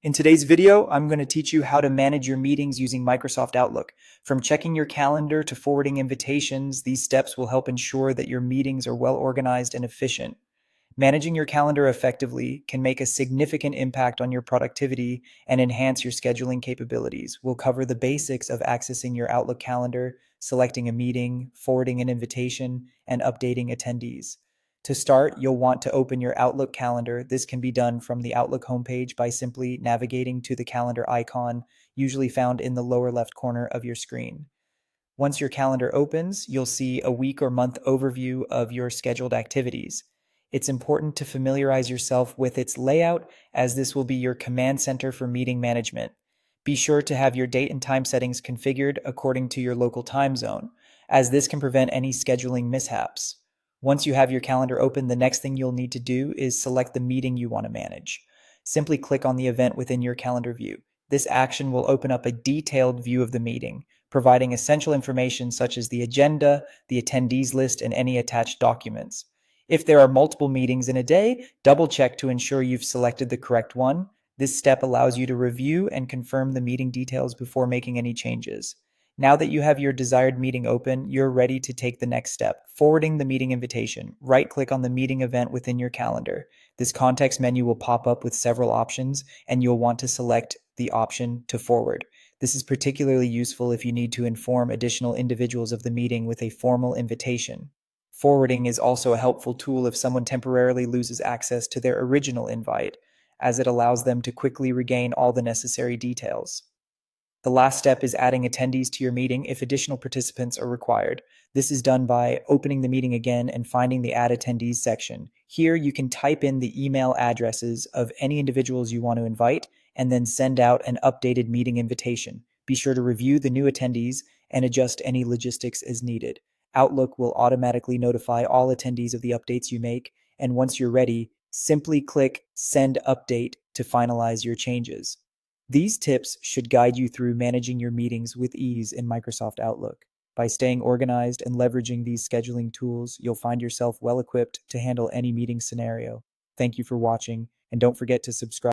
In today's video, I'm going to teach you how to manage your meetings using Microsoft Outlook. From checking your calendar to forwarding invitations, these steps will help ensure that your meetings are well organized and efficient. Managing your calendar effectively can make a significant impact on your productivity and enhance your scheduling capabilities. We'll cover the basics of accessing your Outlook calendar, selecting a meeting, forwarding an invitation, and updating attendees. To start, you'll want to open your Outlook calendar. This can be done from the Outlook homepage by simply navigating to the calendar icon, usually found in the lower left corner of your screen. Once your calendar opens, you'll see a week or month overview of your scheduled activities. It's important to familiarize yourself with its layout, as this will be your command center for meeting management. Be sure to have your date and time settings configured according to your local time zone, as this can prevent any scheduling mishaps. Once you have your calendar open, the next thing you'll need to do is select the meeting you want to manage. Simply click on the event within your calendar view. This action will open up a detailed view of the meeting, providing essential information such as the agenda, the attendees list, and any attached documents. If there are multiple meetings in a day, double check to ensure you've selected the correct one. This step allows you to review and confirm the meeting details before making any changes. Now that you have your desired meeting open, you're ready to take the next step, forwarding the meeting invitation. Right-click on the meeting event within your calendar. This context menu will pop up with several options, and you'll want to select the option to forward. This is particularly useful if you need to inform additional individuals of the meeting with a formal invitation. Forwarding is also a helpful tool if someone temporarily loses access to their original invite, as it allows them to quickly regain all the necessary details. The last step is adding attendees to your meeting if additional participants are required. This is done by opening the meeting again and finding the Add Attendees section. Here you can type in the email addresses of any individuals you want to invite and then send out an updated meeting invitation. Be sure to review the new attendees and adjust any logistics as needed. Outlook will automatically notify all attendees of the updates you make, and once you're ready, simply click Send Update to finalize your changes. These tips should guide you through managing your meetings with ease in Microsoft Outlook. By staying organized and leveraging these scheduling tools, you'll find yourself well equipped to handle any meeting scenario. Thank you for watching, and don't forget to subscribe.